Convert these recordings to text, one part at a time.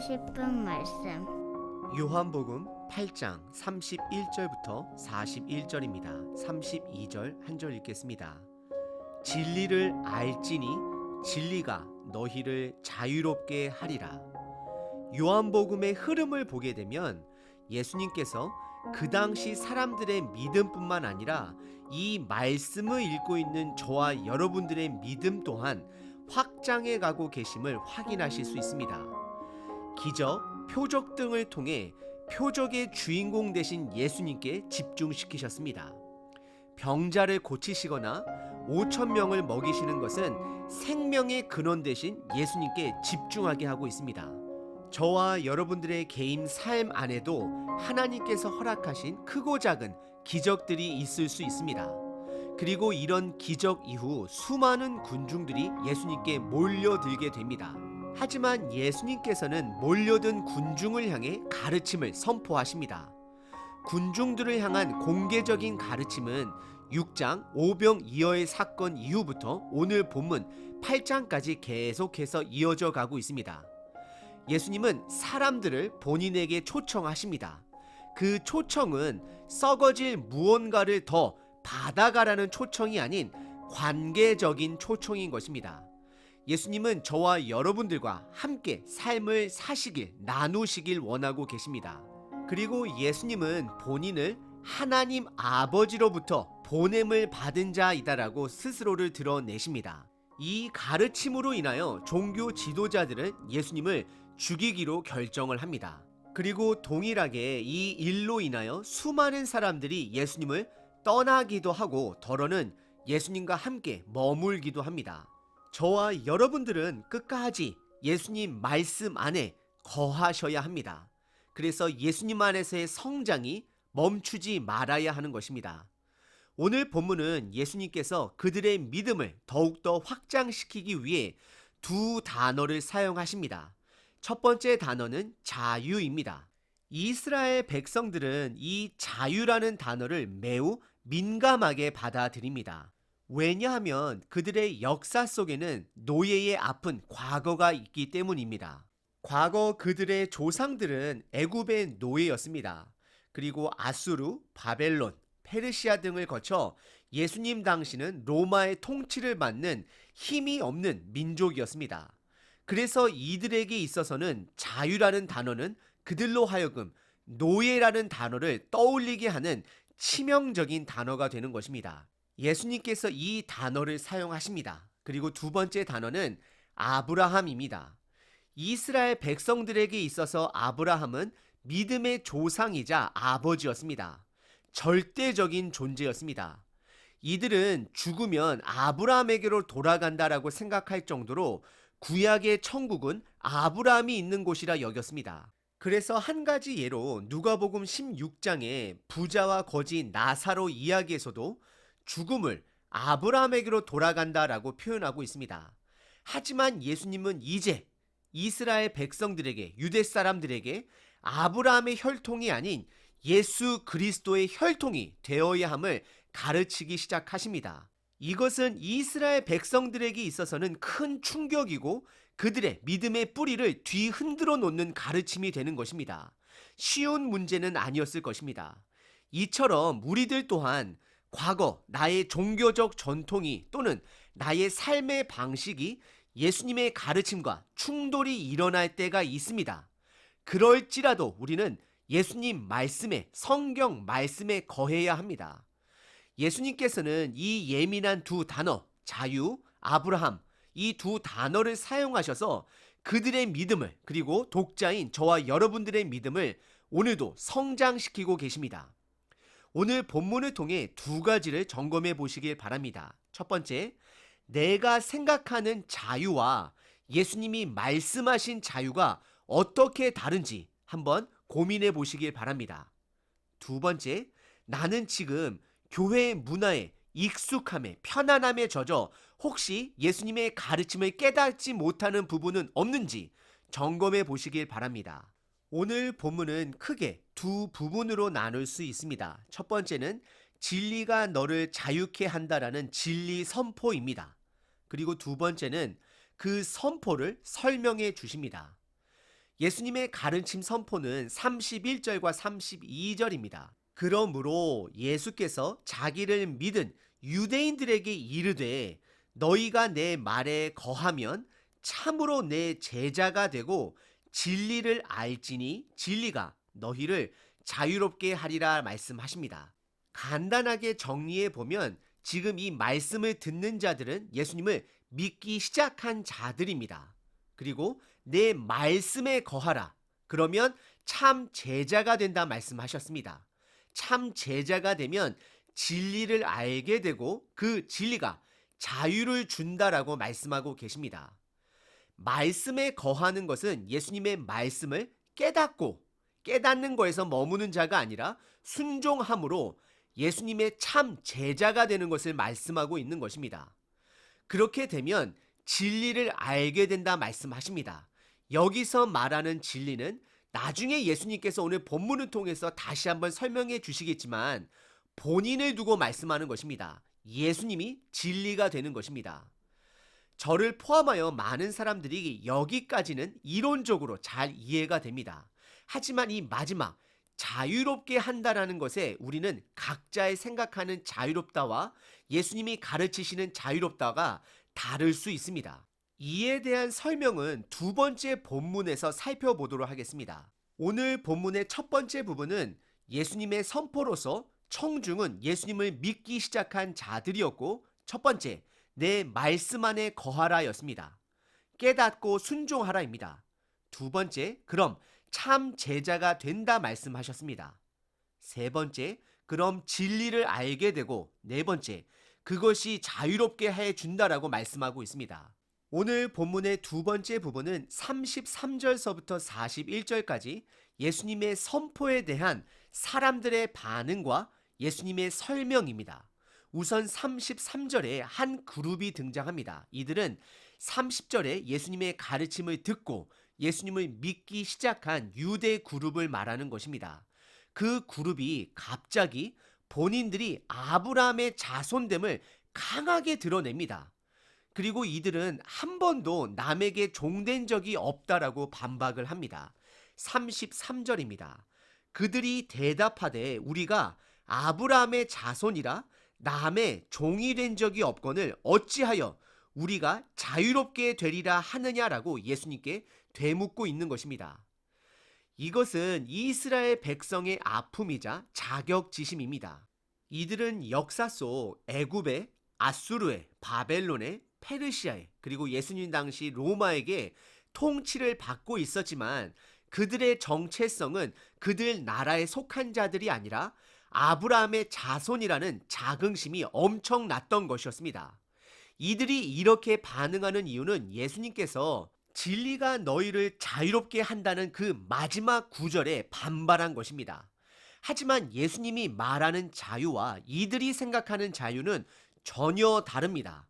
싶은 말씀. 요한복음 8장 31절부터 41절입니다. 32절 한 절 읽겠습니다. 진리를 알지니 진리가 너희를 자유롭게 하리라. 요한복음의 흐름을 보게 되면 예수님께서 그 당시 사람들의 믿음뿐만 아니라 이 말씀을 읽고 있는 저와 여러분들의 믿음 또한 확장해 가고 계심을 확인하실 수 있습니다. 기적, 표적 등을 통해 표적의 주인공 되신 예수님께 집중시키셨습니다. 병자를 고치시거나 5천 명을 먹이시는 것은 생명의 근원 되신 예수님께 집중하게 하고 있습니다. 저와 여러분들의 개인 삶 안에도 하나님께서 허락하신 크고 작은 기적들이 있을 수 있습니다. 그리고 이런 기적 이후 수많은 군중들이 예수님께 몰려들게 됩니다. 하지만 예수님께서는 몰려든 군중을 향해 가르침을 선포하십니다. 군중들을 향한 공개적인 가르침은 6장 오병이어의 사건 이후부터 오늘 본문 8장까지 계속해서 이어져 가고 있습니다. 예수님은 사람들을 본인에게 초청하십니다. 그 초청은 썩어질 무언가를 더 받아가라는 초청이 아닌 관계적인 초청인 것입니다. 예수님은 저와 여러분들과 함께 삶을 사시길, 나누시길 원하고 계십니다. 그리고 예수님은 본인을 하나님 아버지로부터 보냄을 받은 자이다라고 스스로를 드러내십니다. 이 가르침으로 인하여 종교 지도자들은 예수님을 죽이기로 결정을 합니다. 그리고 동일하게 이 일로 인하여 수많은 사람들이 예수님을 떠나기도 하고 더러는 예수님과 함께 머물기도 합니다. 저와 여러분들은 끝까지 예수님 말씀 안에 거하셔야 합니다. 그래서 예수님 안에서의 성장이 멈추지 말아야 하는 것입니다. 오늘 본문은 예수님께서 그들의 믿음을 더욱더 확장시키기 위해 두 단어를 사용하십니다. 첫 번째 단어는 자유입니다. 이스라엘 백성들은 이 자유라는 단어를 매우 민감하게 받아들입니다. 왜냐하면 그들의 역사 속에는 노예의 아픈 과거가 있기 때문입니다. 과거 그들의 조상들은 애굽의 노예였습니다. 그리고 아수르, 바벨론, 페르시아 등을 거쳐 예수님 당시는 로마의 통치를 받는 힘이 없는 민족이었습니다. 그래서 이들에게 있어서는 자유라는 단어는 그들로 하여금 노예라는 단어를 떠올리게 하는 치명적인 단어가 되는 것입니다. 예수님께서 이 단어를 사용하십니다. 그리고 두 번째 단어는 아브라함입니다. 이스라엘 백성들에게 있어서 아브라함은 믿음의 조상이자 아버지였습니다. 절대적인 존재였습니다. 이들은 죽으면 아브라함에게로 돌아간다라고 생각할 정도로 구약의 천국은 아브라함이 있는 곳이라 여겼습니다. 그래서 한 가지 예로 누가복음 16장의 부자와 거지 나사로 이야기에서도 죽음을 아브라함에게로 돌아간다라고 표현하고 있습니다. 하지만 예수님은 이제 이스라엘 백성들에게, 유대 사람들에게 아브라함의 혈통이 아닌 예수 그리스도의 혈통이 되어야 함을 가르치기 시작하십니다. 이것은 이스라엘 백성들에게 있어서는 큰 충격이고 그들의 믿음의 뿌리를 뒤흔들어 놓는 가르침이 되는 것입니다. 쉬운 문제는 아니었을 것입니다. 이처럼 우리들 또한 과거 나의 종교적 전통이 또는 나의 삶의 방식이 예수님의 가르침과 충돌이 일어날 때가 있습니다. 그럴지라도 우리는 예수님 말씀에, 성경 말씀에 거해야 합니다. 예수님께서는 이 예민한 두 단어, 자유, 아브라함, 이 두 단어를 사용하셔서 그들의 믿음을, 그리고 독자인 저와 여러분들의 믿음을 오늘도 성장시키고 계십니다. 오늘 본문을 통해 두 가지를 점검해 보시길 바랍니다. 첫 번째, 내가 생각하는 자유와 예수님이 말씀하신 자유가 어떻게 다른지 한번 고민해 보시길 바랍니다. 두 번째, 나는 지금 교회 문화에 익숙함에 편안함에 젖어 혹시 예수님의 가르침을 깨닫지 못하는 부분은 없는지 점검해 보시길 바랍니다. 오늘 본문은 크게 두 부분으로 나눌 수 있습니다. 첫 번째는 진리가 너를 자유케 한다라는 진리 선포입니다. 그리고 두 번째는 그 선포를 설명해 주십니다. 예수님의 가르침 선포는 31절과 32절입니다. 그러므로 예수께서 자기를 믿은 유대인들에게 이르되 너희가 내 말에 거하면 참으로 내 제자가 되고 진리를 알지니 진리가 너희를 자유롭게 하리라 말씀하십니다. 간단하게 정리해 보면 지금 이 말씀을 듣는 자들은 예수님을 믿기 시작한 자들입니다. 그리고 내 말씀에 거하라. 그러면 참 제자가 된다 말씀하셨습니다. 참 제자가 되면 진리를 알게 되고 그 진리가 자유를 준다라고 말씀하고 계십니다. 말씀에 거하는 것은 예수님의 말씀을 깨닫고 깨닫는 거에서 머무는 자가 아니라 순종함으로 예수님의 참 제자가 되는 것을 말씀하고 있는 것입니다. 그렇게 되면 진리를 알게 된다 말씀하십니다. 여기서 말하는 진리는 나중에 예수님께서 오늘 본문을 통해서 다시 한번 설명해 주시겠지만 본인을 두고 말씀하는 것입니다. 예수님이 진리가 되는 것입니다. 저를 포함하여 많은 사람들이 여기까지는 이론적으로 잘 이해가 됩니다. 하지만 이 마지막 자유롭게 한다라는 것에 우리는 각자의 생각하는 자유롭다와 예수님이 가르치시는 자유롭다가 다를 수 있습니다. 이에 대한 설명은 두 번째 본문에서 살펴보도록 하겠습니다. 오늘 본문의 첫 번째 부분은 예수님의 선포로서 청중은 예수님을 믿기 시작한 자들이었고, 첫 번째, 내 말씀 안에 거하라 였습니다. 깨닫고 순종하라입니다. 두 번째, 그럼 참 제자가 된다 말씀하셨습니다. 세 번째, 그럼 진리를 알게 되고, 네 번째, 그것이 자유롭게 해준다라고 말씀하고 있습니다. 오늘 본문의 두 번째 부분은 33절서부터 41절까지 예수님의 선포에 대한 사람들의 반응과 예수님의 설명입니다. 우선 33절에 한 그룹이 등장합니다. 이들은 30절에 예수님의 가르침을 듣고 예수님을 믿기 시작한 유대 그룹을 말하는 것입니다. 그 그룹이 갑자기 본인들이 아브라함의 자손됨을 강하게 드러냅니다. 그리고 이들은 한 번도 남에게 종된 적이 없다라고 반박을 합니다. 33절입니다. 그들이 대답하되 우리가 아브라함의 자손이라 남의 종이 된 적이 없거늘 어찌하여 우리가 자유롭게 되리라 하느냐라고 예수님께 되묻고 있는 것입니다. 이것은 이스라엘 백성의 아픔이자 자격지심입니다. 이들은 역사 속 애굽에, 아수르에, 바벨론에, 페르시아에, 그리고 예수님 당시 로마에게 통치를 받고 있었지만 그들의 정체성은 그들 나라에 속한 자들이 아니라 아브라함의 자손이라는 자긍심이 엄청났던 것이었습니다. 이들이 이렇게 반응하는 이유는 예수님께서 진리가 너희를 자유롭게 한다는 그 마지막 구절에 반발한 것입니다. 하지만 예수님이 말하는 자유와 이들이 생각하는 자유는 전혀 다릅니다.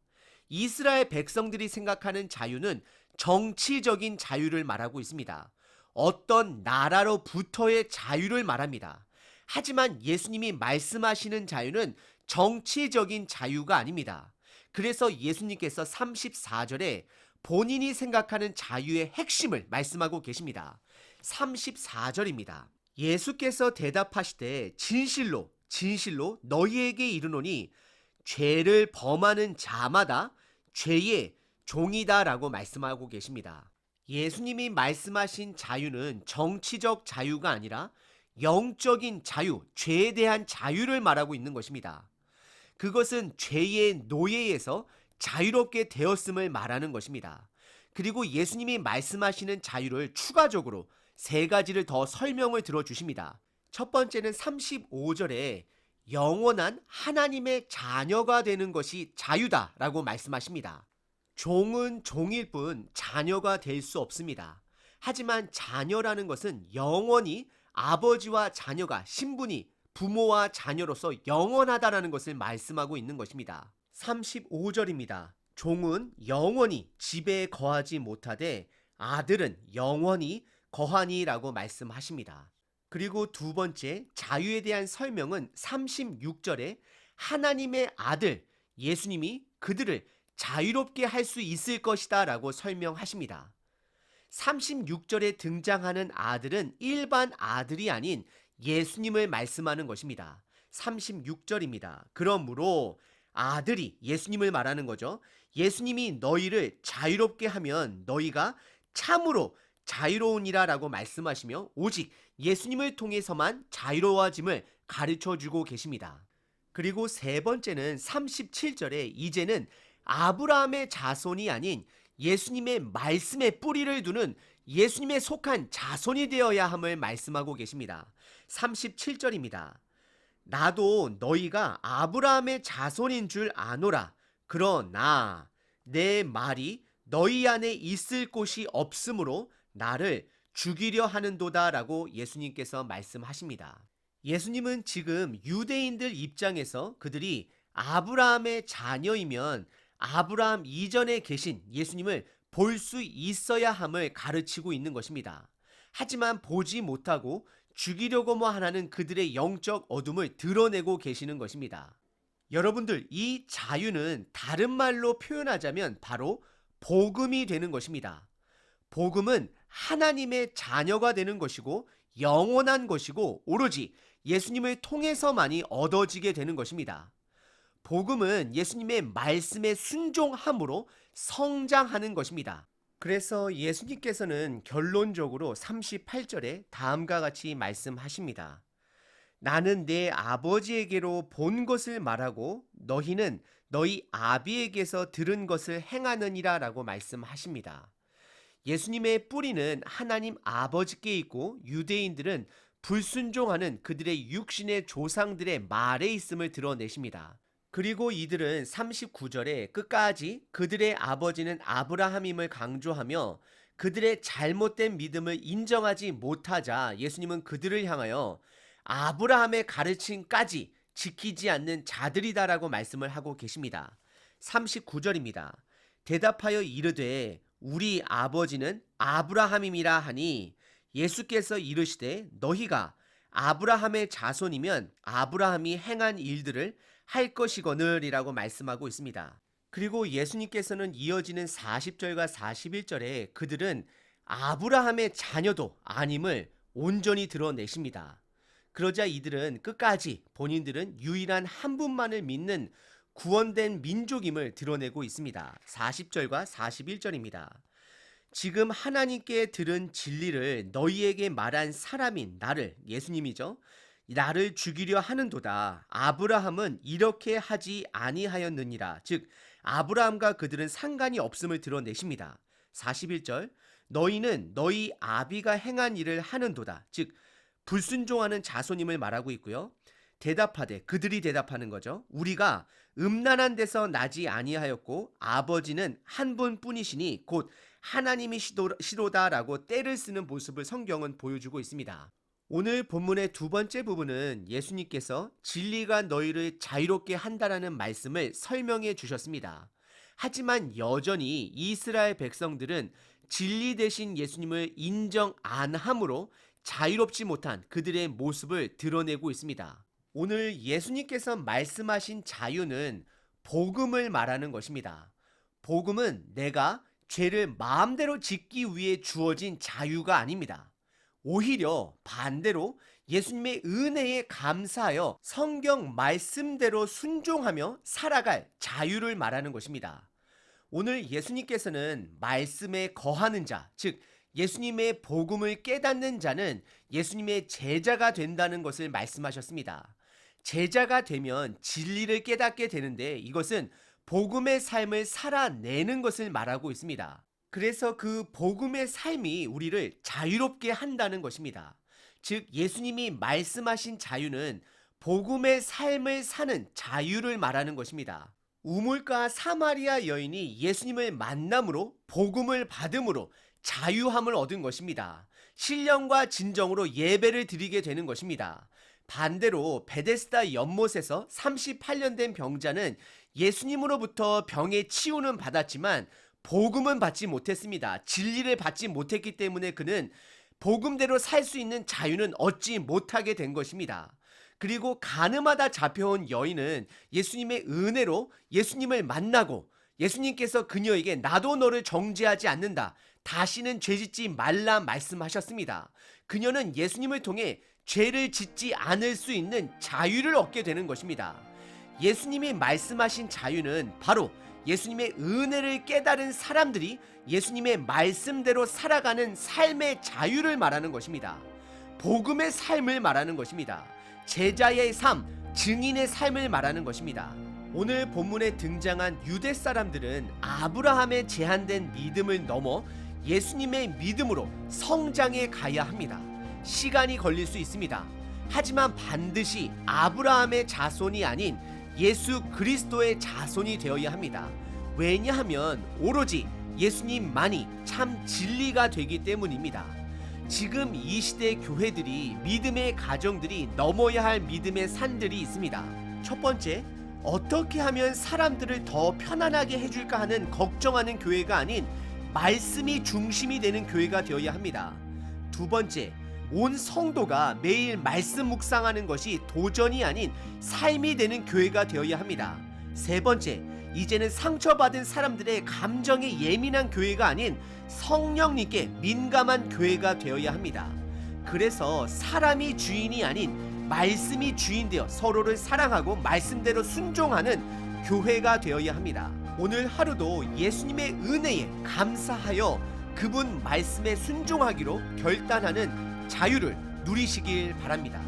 이스라엘 백성들이 생각하는 자유는 정치적인 자유를 말하고 있습니다. 어떤 나라로부터의 자유를 말합니다. 하지만 예수님이 말씀하시는 자유는 정치적인 자유가 아닙니다. 그래서 예수님께서 34절에 본인이 생각하는 자유의 핵심을 말씀하고 계십니다. 34절입니다. 예수께서 대답하시되 진실로 진실로 너희에게 이르노니 죄를 범하는 자마다 죄의 종이다라고 말씀하고 계십니다. 예수님이 말씀하신 자유는 정치적 자유가 아니라 영적인 자유, 죄에 대한 자유를 말하고 있는 것입니다. 그것은 죄의 노예에서 자유롭게 되었음을 말하는 것입니다. 그리고 예수님이 말씀하시는 자유를 추가적으로 세 가지를 더 설명을 들어주십니다. 첫 번째는 35절에 영원한 하나님의 자녀가 되는 것이 자유다라고 말씀하십니다. 종은 종일 뿐 자녀가 될 수 없습니다. 하지만 자녀라는 것은 영원히 아버지와 자녀가 신분이 부모와 자녀로서 영원하다라는 것을 말씀하고 있는 것입니다. 35절입니다. 종은 영원히 집에 거하지 못하되 아들은 영원히 거하니라고 말씀하십니다. 그리고 두 번째 자유에 대한 설명은 36절에 하나님의 아들 예수님이 그들을 자유롭게 할 수 있을 것이다 라고 설명하십니다. 36절에 등장하는 아들은 일반 아들이 아닌 예수님을 말씀하는 것입니다. 36절입니다. 그러므로 아들이 예수님을 말하는 거죠. 예수님이 너희를 자유롭게 하면 너희가 참으로 자유로우니라 라고 말씀하시며 오직 예수님을 통해서만 자유로워짐을 가르쳐 주고 계십니다. 그리고 세 번째는 37절에 이제는 아브라함의 자손이 아닌 예수님의 말씀에 뿌리를 두는 예수님에 속한 자손이 되어야 함을 말씀하고 계십니다. 37절입니다. 나도 너희가 아브라함의 자손인 줄 아노라. 그러나 내 말이 너희 안에 있을 곳이 없으므로 나를 죽이려 하는도다 라고 예수님께서 말씀하십니다. 예수님은 지금 유대인들 입장에서 그들이 아브라함의 자녀이면 아브라함 이전에 계신 예수님을 볼 수 있어야 함을 가르치고 있는 것입니다. 하지만 보지 못하고 죽이려고만 하는 그들의 영적 어둠을 드러내고 계시는 것입니다. 여러분들, 이 자유는 다른 말로 표현하자면 바로 복음이 되는 것입니다. 복음은 하나님의 자녀가 되는 것이고 영원한 것이고 오로지 예수님을 통해서만이 얻어지게 되는 것입니다. 복음은 예수님의 말씀에 순종함으로 성장하는 것입니다. 그래서 예수님께서는 결론적으로 38절에 다음과 같이 말씀하십니다. 나는 내 아버지에게로 본 것을 말하고 너희는 너희 아비에게서 들은 것을 행하느니라 라고 말씀하십니다. 예수님의 뿌리는 하나님 아버지께 있고 유대인들은 불순종하는 그들의 육신의 조상들의 말에 있음을 드러내십니다. 그리고 이들은 39절에 끝까지 그들의 아버지는 아브라함임을 강조하며 그들의 잘못된 믿음을 인정하지 못하자 예수님은 그들을 향하여 아브라함의 가르침까지 지키지 않는 자들이다라고 말씀을 하고 계십니다. 39절입니다. 대답하여 이르되 우리 아버지는 아브라함임이라 하니 예수께서 이르시되 너희가 아브라함의 자손이면 아브라함이 행한 일들을 할 것이거늘이라고 말씀하고 있습니다. 그리고 예수님께서는 이어지는 40절과 41절에 그들은 아브라함의 자녀도 아님을 온전히 드러내십니다. 그러자 이들은 끝까지 본인들은 유일한 한 분만을 믿는 구원된 민족임을 드러내고 있습니다. 40절과 41절입니다. 지금 하나님께 들은 진리를 너희에게 말한 사람인 나를, 예수님이죠. 나를 죽이려 하는도다. 아브라함은 이렇게 하지 아니하였느니라. 즉 아브라함과 그들은 상관이 없음을 드러내십니다. 41절 너희는 너희 아비가 행한 일을 하는도다. 즉 불순종하는 자손임을 말하고 있고요. 대답하되 그들이 대답하는 거죠. 우리가 음란한 데서 나지 아니하였고 아버지는 한 분뿐이시니 곧 하나님이 시로다라고 때를 쓰는 모습을 성경은 보여주고 있습니다. 오늘 본문의 두 번째 부분은 예수님께서 진리가 너희를 자유롭게 한다라는 말씀을 설명해 주셨습니다. 하지만 여전히 이스라엘 백성들은 진리 대신 예수님을 인정 안 함으로 자유롭지 못한 그들의 모습을 드러내고 있습니다. 오늘 예수님께서 말씀하신 자유는 복음을 말하는 것입니다. 복음은 내가 죄를 마음대로 짓기 위해 주어진 자유가 아닙니다. 오히려 반대로 예수님의 은혜에 감사하여 성경 말씀대로 순종하며 살아갈 자유를 말하는 것입니다. 오늘 예수님께서는 말씀에 거하는 자, 즉 예수님의 복음을 깨닫는 자는 예수님의 제자가 된다는 것을 말씀하셨습니다. 제자가 되면 진리를 깨닫게 되는데 이것은 복음의 삶을 살아내는 것을 말하고 있습니다. 그래서 그 복음의 삶이 우리를 자유롭게 한다는 것입니다. 즉 예수님이 말씀하신 자유는 복음의 삶을 사는 자유를 말하는 것입니다. 우물가 사마리아 여인이 예수님을 만남으로 복음을 받음으로 자유함을 얻은 것입니다. 신령과 진정으로 예배를 드리게 되는 것입니다. 반대로 베데스다 연못에서 38년 된 병자는 예수님으로부터 병의 치유는 받았지만 복음은 받지 못했습니다. 진리를 받지 못했기 때문에 그는 복음대로 살 수 있는 자유는 얻지 못하게 된 것입니다. 그리고 가늠하다 잡혀온 여인은 예수님의 은혜로 예수님을 만나고 예수님께서 그녀에게 나도 너를 정죄하지 않는다. 다시는 죄짓지 말라 말씀하셨습니다. 그녀는 예수님을 통해 죄를 짓지 않을 수 있는 자유를 얻게 되는 것입니다. 예수님이 말씀하신 자유는 바로 예수님의 은혜를 깨달은 사람들이 예수님의 말씀대로 살아가는 삶의 자유를 말하는 것입니다. 복음의 삶을 말하는 것입니다. 제자의 삶, 증인의 삶을 말하는 것입니다. 오늘 본문에 등장한 유대 사람들은 아브라함의 제한된 믿음을 넘어 예수님의 믿음으로 성장해 가야 합니다. 시간이 걸릴 수 있습니다. 하지만 반드시 아브라함의 자손이 아닌 예수 그리스도의 자손이 되어야 합니다. 왜냐하면 오로지 예수님만이 참 진리가 되기 때문입니다. 지금 이 시대 교회들이 믿음의 가정들이 넘어야 할 믿음의 산들이 있습니다. 첫 번째, 어떻게 하면 사람들을 더 편안하게 해줄까 하는 걱정하는 교회가 아닌 말씀이 중심이 되는 교회가 되어야 합니다. 두 번째, 온 성도가 매일 말씀 묵상하는 것이 도전이 아닌 삶이 되는 교회가 되어야 합니다. 세 번째, 이제는 상처받은 사람들의 감정에 예민한 교회가 아닌 성령님께 민감한 교회가 되어야 합니다. 그래서 사람이 주인이 아닌 말씀이 주인되어 서로를 사랑하고 말씀대로 순종하는 교회가 되어야 합니다. 오늘 하루도 예수님의 은혜에 감사하여 그분 말씀에 순종하기로 결단하는 자유를 누리시길 바랍니다.